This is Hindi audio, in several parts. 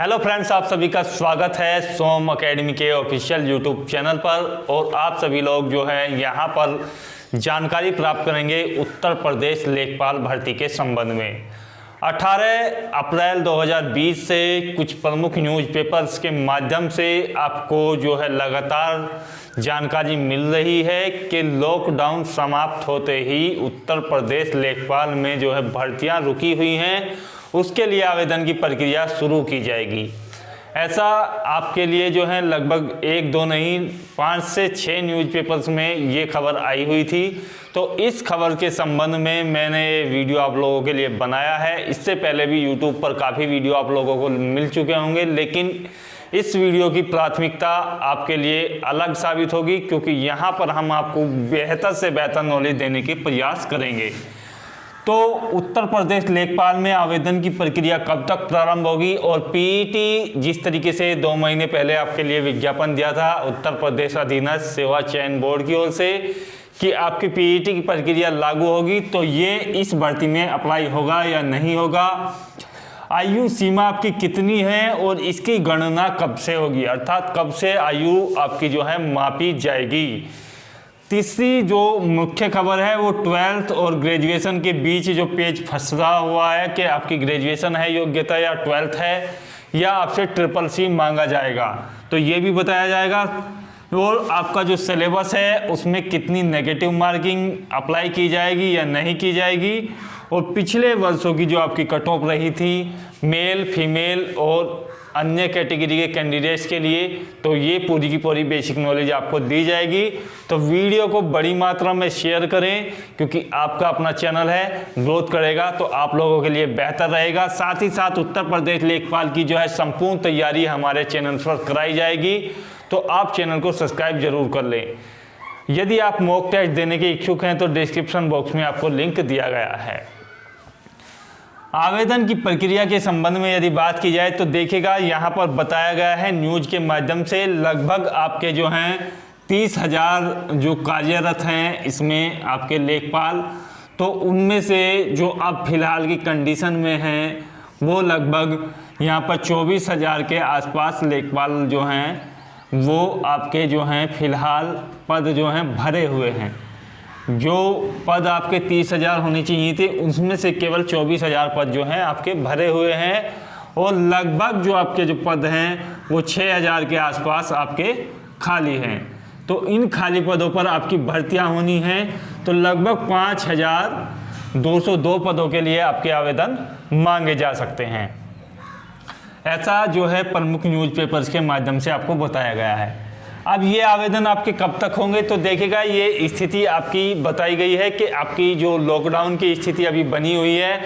हेलो फ्रेंड्स, आप सभी का स्वागत है सोम एकेडमी के ऑफिशियल यूट्यूब चैनल पर। और आप सभी लोग जो हैं यहाँ पर जानकारी प्राप्त करेंगे उत्तर प्रदेश लेखपाल भर्ती के संबंध में। 18 अप्रैल 2020 से कुछ प्रमुख न्यूज़पेपर्स के माध्यम से आपको जो है लगातार जानकारी मिल रही है कि लॉकडाउन समाप्त होते ही उत्तर प्रदेश लेखपाल में जो है भर्तियां रुकी हुई हैं, उसके लिए आवेदन की प्रक्रिया शुरू की जाएगी। ऐसा आपके लिए जो है लगभग 1-2 नहीं 5 से 6 न्यूज़पेपर्स में ये खबर आई हुई थी। तो इस खबर के संबंध में मैंने वीडियो आप लोगों के लिए बनाया है। इससे पहले भी यूट्यूब पर काफ़ी वीडियो आप लोगों को मिल चुके होंगे, लेकिन इस वीडियो की प्राथमिकता आपके लिए अलग साबित होगी, क्योंकि यहाँ पर हम आपको बेहतर से बेहतर नॉलेज देने के प्रयास करेंगे। तो उत्तर प्रदेश लेखपाल में आवेदन की प्रक्रिया कब तक प्रारंभ होगी और पीईटी जिस तरीके से 2 महीने पहले आपके लिए विज्ञापन दिया था उत्तर प्रदेश अधीनस्थ सेवा चयन बोर्ड की ओर से कि आपकी पीईटी की प्रक्रिया लागू होगी, तो ये इस भर्ती में अप्लाई होगा या नहीं होगा, आयु सीमा आपकी कितनी है और इसकी गणना कब से होगी, अर्थात कब से आयु आपकी जो है मापी जाएगी। तीसरी जो मुख्य खबर है वो 12th और ग्रेजुएशन के बीच जो पेज फंसा हुआ है कि आपकी ग्रेजुएशन है योग्यता या 12th है या आपसे CCC मांगा जाएगा, तो ये भी बताया जाएगा। और आपका जो सिलेबस है उसमें कितनी नेगेटिव मार्किंग अप्लाई की जाएगी या नहीं की जाएगी, और पिछले वर्षों की जो आपकी कट ऑफ रही थी मेल फीमेल और अन्य कैटेगरी के कैंडिडेट्स के लिए, तो ये पूरी की पूरी बेसिक नॉलेज आपको दी जाएगी। तो वीडियो को बड़ी मात्रा में शेयर करें, क्योंकि आपका अपना चैनल है, ग्रोथ करेगा तो आप लोगों के लिए बेहतर रहेगा। साथ ही साथ उत्तर प्रदेश लेखपाल की जो है संपूर्ण तैयारी हमारे चैनल पर कराई जाएगी, तो आप चैनल को सब्सक्राइब जरूर कर लें। यदि आप मॉक टेस्ट देने के इच्छुक हैं तो डिस्क्रिप्शन बॉक्स में आपको लिंक दिया गया है। आवेदन की प्रक्रिया के संबंध में यदि बात की जाए तो देखिएगा यहाँ पर बताया गया है न्यूज़ के माध्यम से लगभग आपके जो हैं 30,000 जो कार्यरत हैं इसमें आपके लेखपाल, तो उनमें से जो अब फिलहाल की कंडीशन में हैं वो लगभग यहाँ पर 24,000 के आसपास लेखपाल जो हैं वो आपके जो हैं फिलहाल पद जो हैं भरे हुए हैं। जो पद आपके 30,000 होने चाहिए थे उसमें से केवल 24,000 पद जो हैं आपके भरे हुए हैं, और लगभग जो आपके जो पद हैं वो 6,000 के आसपास आपके खाली हैं। तो इन खाली पदों पर आपकी भर्तियां होनी हैं, तो लगभग 5,202 पदों के लिए आपके आवेदन मांगे जा सकते हैं। ऐसा जो है प्रमुख न्यूज़पेपर्स के माध्यम से आपको बताया गया है। अब ये आवेदन आपके कब तक होंगे, तो देखेगा ये स्थिति आपकी बताई गई है कि आपकी जो लॉकडाउन की स्थिति अभी बनी हुई है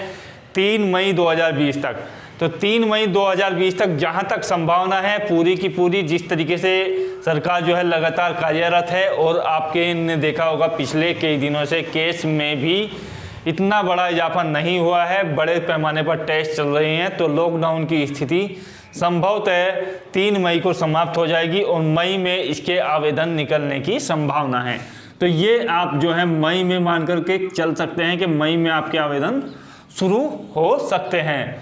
3 मई 2020 तक, तो 3 मई 2020 तक जहाँ तक संभावना है पूरी की पूरी, जिस तरीके से सरकार जो है लगातार कार्यरत है, और आपके ने देखा होगा पिछले कई दिनों से केस में भी इतना बड़ा इजाफा नहीं हुआ है, बड़े पैमाने पर टेस्ट चल रहे हैं, तो लॉकडाउन की स्थिति संभवतः 3 मई को समाप्त हो जाएगी और मई में इसके आवेदन निकलने की संभावना है। तो ये आप जो है मई में मान करके चल सकते हैं कि मई में आपके आवेदन शुरू हो सकते हैं।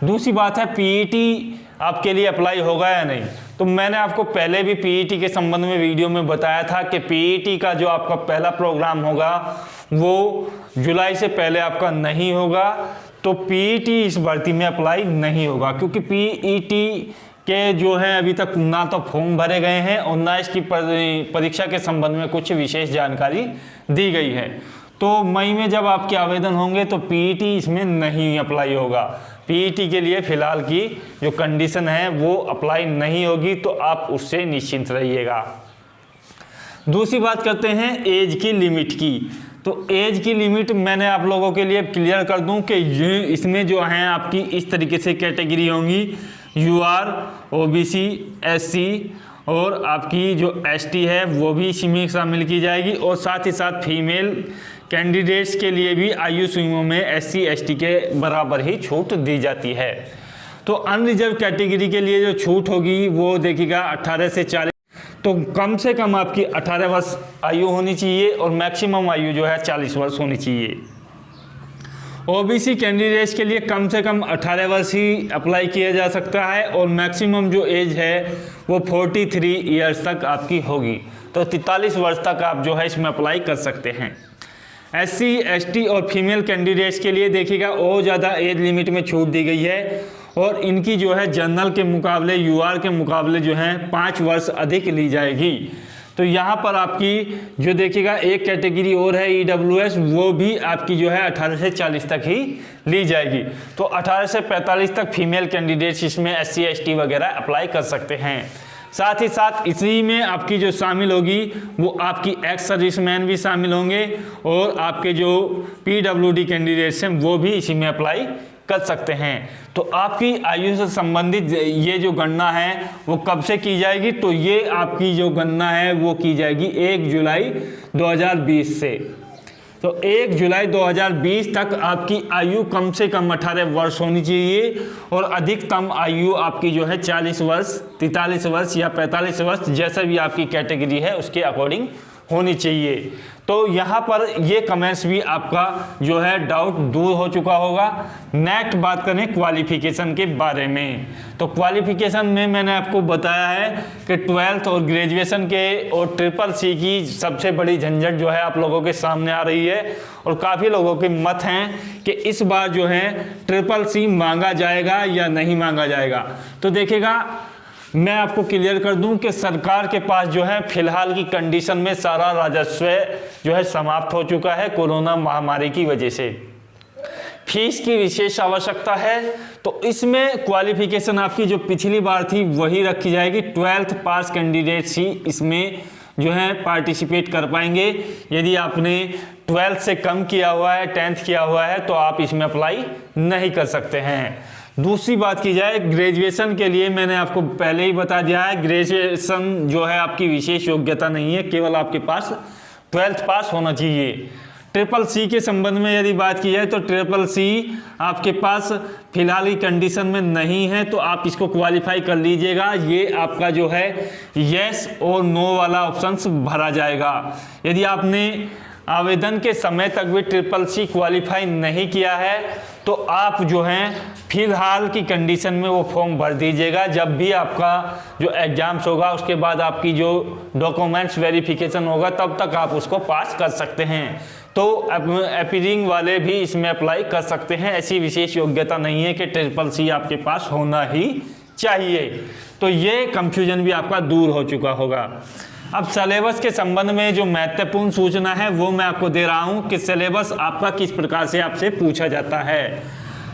दूसरी बात है पीईटी आपके लिए अप्लाई होगा या नहीं, तो मैंने आपको पहले भी पीईटी के संबंध में वीडियो में बताया था कि पीईटी का जो आपका पहला प्रोग्राम होगा वो जुलाई से पहले आपका नहीं होगा, तो पीईटी इस भर्ती में अप्लाई नहीं होगा, क्योंकि पीईटी के जो है अभी तक ना तो फॉर्म भरे गए हैं और ना इसकी परीक्षा के संबंध में कुछ विशेष जानकारी दी गई है। तो मई में जब आपके आवेदन होंगे तो पीईटी इसमें नहीं अप्लाई होगा। पीईटी के लिए फ़िलहाल की जो कंडीशन है वो अप्लाई नहीं होगी, तो आप उससे निश्चिंत रहिएगा। दूसरी बात करते हैं एज की लिमिट की। तो एज की लिमिट मैंने आप लोगों के लिए क्लियर कर दूं कि ये इसमें जो हैं आपकी इस तरीके से कैटेगरी होंगी, यूआर, ओबीसी, एससी और आपकी जो एसटी है वो भी इसी में शामिल की जाएगी, और साथ ही साथ फीमेल कैंडिडेट्स के लिए भी आयु सीमा में एससी एसटी के बराबर ही छूट दी जाती है। तो अनरिजर्व कैटेगरी के लिए जो छूट होगी वो देखिएगा 18 से 40, तो कम से कम आपकी 18 वर्ष आयु होनी चाहिए और मैक्सिमम आयु जो है 40 वर्ष होनी चाहिए। ओबीसी कैंडिडेट्स के लिए कम से कम 18 वर्ष ही अप्लाई किया जा सकता है और मैक्सिमम जो एज है वो 43 ईयर्स तक आपकी होगी। तो 43 वर्ष तक आप जो है इसमें अप्लाई कर सकते हैं। SC ST और फीमेल कैंडिडेट्स के लिए देखिएगा और ज़्यादा एज लिमिट में छूट दी गई है और इनकी जो है जनरल के मुकाबले UR के मुकाबले जो है 5 वर्ष अधिक ली जाएगी। तो यहाँ पर आपकी जो देखिएगा एक कैटेगरी और है EWS, वो भी आपकी जो है 18 से 40 तक ही ली जाएगी। तो 18 से 45 तक फीमेल कैंडिडेट्स इसमें SC ST वगैरह अप्लाई कर सकते हैं। साथ ही साथ इसी में आपकी जो शामिल होगी वो आपकी एक्स सर्विसमैन भी शामिल होंगे और आपके जो PWD कैंडिडेट्स हैं वो भी इसी में अप्लाई कर सकते हैं। तो आपकी आयु से संबंधित ये जो गणना है वो कब से की जाएगी, तो ये आपकी जो गणना है वो की जाएगी 1 जुलाई 2020 से। तो 1 जुलाई 2020 तक आपकी आयु कम से कम 18 वर्ष होनी चाहिए और अधिकतम आयु आपकी जो है 40 वर्ष, 43 वर्ष या 45 वर्ष, जैसा भी आपकी कैटेगरी है उसके अकॉर्डिंग होनी चाहिए। तो यहाँ पर ये कमेंट्स भी आपका जो है डाउट दूर हो चुका होगा। नेक्स्ट बात करें क्वालिफिकेशन के बारे में। तो क्वालिफिकेशन में मैंने आपको बताया है कि 12th और ग्रेजुएशन के और SSC की सबसे बड़ी झंझट जो है आप लोगों के सामने आ रही है और काफ़ी लोगों के मत हैं कि इस बार जो है SSC मांगा जाएगा या नहीं मांगा जाएगा। तो देखिएगा मैं आपको क्लियर कर दूं कि सरकार के पास जो है फिलहाल की कंडीशन में सारा राजस्व जो है समाप्त हो चुका है कोरोना महामारी की वजह से। फीस की विशेष आवश्यकता है तो इसमें क्वालिफिकेशन आपकी जो पिछली बार थी वही रखी जाएगी। 12th पास कैंडिडेट्स ही इसमें जो है पार्टिसिपेट कर पाएंगे। यदि आपने 12th से कम किया हुआ है, 10th किया हुआ है तो आप इसमें अप्लाई नहीं कर सकते हैं। दूसरी बात की जाए ग्रेजुएशन के लिए, मैंने आपको पहले ही बता दिया है ग्रेजुएशन जो है आपकी विशेष योग्यता नहीं है, केवल आपके पास 12th पास होना चाहिए। SSC के संबंध में यदि बात की जाए तो SSC आपके पास फिलहाल की कंडीशन में नहीं है तो आप इसको क्वालिफाई कर लीजिएगा। ये आपका जो है यस और नो वाला ऑप्शन भरा जाएगा। यदि आपने आवेदन के समय तक भी SSC क्वालिफाई नहीं किया है तो आप जो हैं फिलहाल की कंडीशन में वो फॉर्म भर दीजिएगा। जब भी आपका जो एग्जाम्स होगा उसके बाद आपकी जो डॉक्यूमेंट्स वेरिफिकेशन होगा तब तक आप उसको पास कर सकते हैं। तो अपीयरिंग वाले भी इसमें अप्लाई कर सकते हैं। ऐसी विशेष योग्यता नहीं है कि SSC आपके पास होना ही चाहिए। तो ये कंफ्यूजन भी आपका दूर हो चुका होगा। अब सिलेबस के संबंध में जो महत्वपूर्ण सूचना है वो मैं आपको दे रहा हूं कि सिलेबस आपका किस प्रकार से आपसे पूछा जाता है।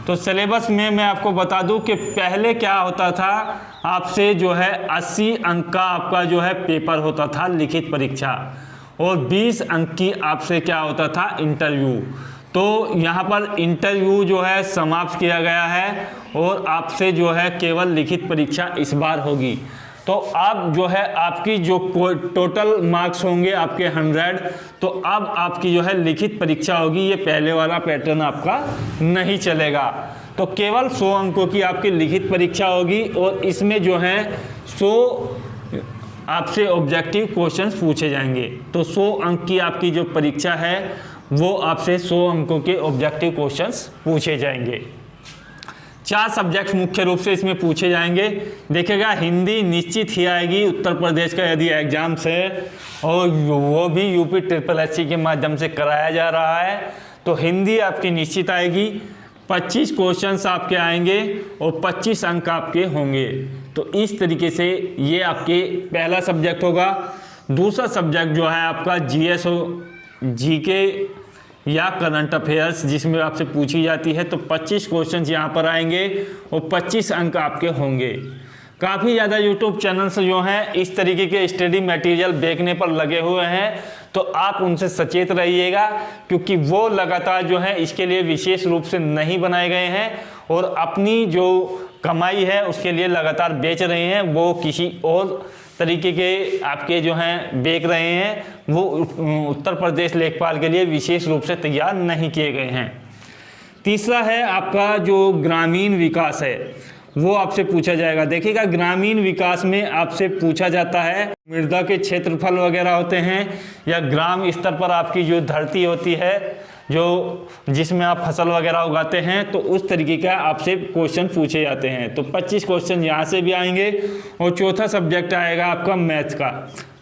तो सिलेबस में मैं आपको बता दूं कि पहले क्या होता था, आपसे जो है 80 अंक का आपका जो है पेपर होता था लिखित परीक्षा और 20 अंक की आपसे क्या होता था इंटरव्यू। तो यहाँ पर इंटरव्यू जो है समाप्त किया गया है और आपसे जो है केवल लिखित परीक्षा इस बार होगी। तो अब जो है आपकी जो टोटल मार्क्स होंगे आपके 100, तो अब आपकी जो है लिखित परीक्षा होगी। ये पहले वाला पैटर्न आपका नहीं चलेगा। तो केवल 100 अंकों की आपकी लिखित परीक्षा होगी और इसमें जो है 100 आपसे ऑब्जेक्टिव क्वेश्चंस पूछे जाएंगे। तो 100 अंक की आपकी जो परीक्षा है वो आपसे 100 अंकों के ऑब्जेक्टिव क्वेश्चंस पूछे जाएंगे। 4 सब्जेक्ट मुख्य रूप से इसमें पूछे जाएंगे। देखिएगा हिंदी निश्चित ही आएगी उत्तर प्रदेश का यदि एग्जाम्स है और वो भी यूपी SSC के माध्यम से कराया जा रहा है तो हिंदी आपकी निश्चित आएगी। 25 क्वेश्चंस आपके आएंगे और 25 अंक आपके होंगे। तो इस तरीके से ये आपके पहला सब्जेक्ट होगा। दूसरा सब्जेक्ट जो है आपका GS GK या करंट अफेयर्स जिसमें आपसे पूछी जाती है। तो 25 क्वेश्चंस यहाँ पर आएंगे और 25 अंक आपके होंगे। काफ़ी ज़्यादा यूट्यूब चैनल्स जो हैं इस तरीके के स्टडी मटेरियल बेचने पर लगे हुए हैं तो आप उनसे सचेत रहिएगा क्योंकि वो लगातार जो है इसके लिए विशेष रूप से नहीं बनाए गए हैं और अपनी जो कमाई है उसके लिए लगातार बेच रहे हैं। वो किसी और तरीके के आपके जो हैं बेच रहे हैं, वो उत्तर प्रदेश लेखपाल के लिए विशेष रूप से तैयार नहीं किए गए हैं। तीसरा है आपका जो ग्रामीण विकास है वो आपसे पूछा जाएगा। देखिएगा ग्रामीण विकास में आपसे पूछा जाता है मृदा के क्षेत्रफल वगैरह होते हैं या ग्राम स्तर पर आपकी जो धरती होती है जिसमें आप फसल वगैरह उगाते हैं, तो उस तरीके का आपसे क्वेश्चन पूछे जाते हैं। तो 25 क्वेश्चन यहाँ से भी आएंगे और चौथा सब्जेक्ट आएगा आपका मैथ्स का,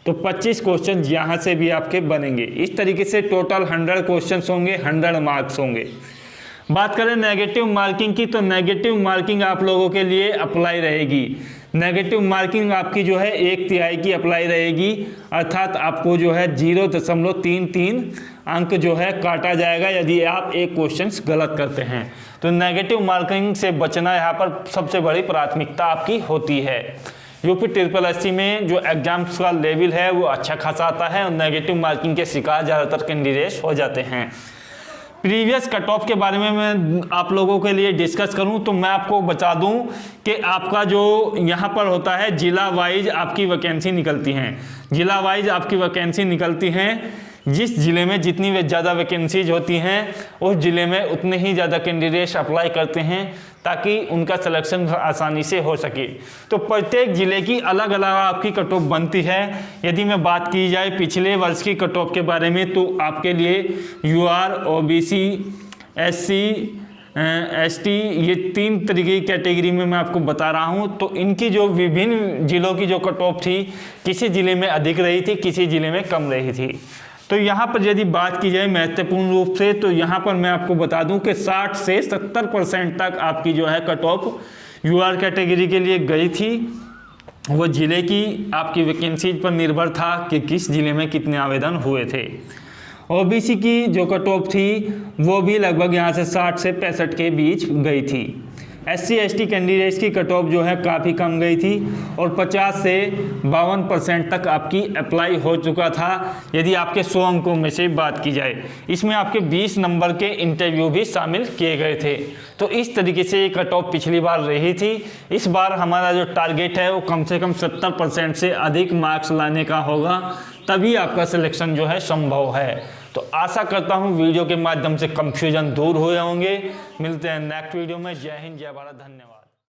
तो 25 क्वेश्चन यहाँ से भी आपके बनेंगे। इस तरीके से टोटल 100 क्वेश्चन होंगे, 100 मार्क्स होंगे। बात करें नेगेटिव मार्किंग की, तो नेगेटिव मार्किंग आप लोगों के लिए अप्लाई रहेगी। नेगेटिव मार्किंग आपकी जो है 1/3 की अप्लाई रहेगी, अर्थात आपको जो है 0.33 अंक जो है काटा जाएगा यदि आप एक क्वेश्चन गलत करते हैं। तो नेगेटिव मार्किंग से बचना यहाँ पर सबसे बड़ी प्राथमिकता आपकी होती है। यूपी SSSC में जो एग्जाम्स का लेवल है वो अच्छा खासा आता है और नेगेटिव मार्किंग के शिकार ज़्यादातर कैंडिडेट्स हो जाते हैं। प्रीवियस कट ऑफ के बारे में मैं आप लोगों के लिए डिस्कस करूं तो मैं आपको बता दूं कि आपका जो यहाँ पर होता है जिला वाइज आपकी वैकेंसी निकलती हैं। जिला वाइज आपकी वैकेंसी निकलती हैं, जिस ज़िले में जितनी ज़्यादा वैकेंसीज होती हैं उस ज़िले में उतने ही ज़्यादा कैंडिडेट्स अप्लाई करते हैं ताकि उनका सिलेक्शन आसानी से हो सके। तो प्रत्येक ज़िले की अलग अलग आपकी कट ऑफ बनती है। यदि मैं बात की जाए पिछले वर्ष की कट ऑफ के बारे में, तो आपके लिए UR, OBC, SC, ST ये 3 तरीके की कैटेगरी में मैं आपको बता रहा हूं। तो इनकी जो विभिन्न ज़िलों की जो कट ऑफ थी, किसी ज़िले में अधिक रही थी, किसी ज़िले में कम रही थी। तो यहाँ पर यदि बात की जाए महत्वपूर्ण रूप से, तो यहाँ पर मैं आपको बता दूं कि 60 से 70% तक आपकी जो है कट ऑफ UR कैटेगरी के लिए गई थी। वो ज़िले की आपकी वैकेंसीज पर निर्भर था कि किस ज़िले में कितने आवेदन हुए थे। OBC की जो कट ऑफ थी वो भी लगभग यहाँ से 60 से 65 के बीच गई थी। SC ST कैंडिडेट्स की कट ऑफ जो है काफ़ी कम गई थी और 50 से 52% तक आपकी अप्लाई हो चुका था यदि आपके 100 अंकों में से बात की जाए। इसमें आपके 20 नंबर के इंटरव्यू भी शामिल किए गए थे। तो इस तरीके से ये कट ऑफ पिछली बार रही थी। इस बार हमारा जो टारगेट है वो कम से कम 70% से अधिक मार्क्स लाने का होगा, तभी आपका सिलेक्शन जो है संभव है। तो आशा करता हूँ वीडियो के माध्यम से कंफ्यूजन दूर हुए होंगे। मिलते हैं नेक्स्ट वीडियो में। जय हिंद, जय भारत, धन्यवाद।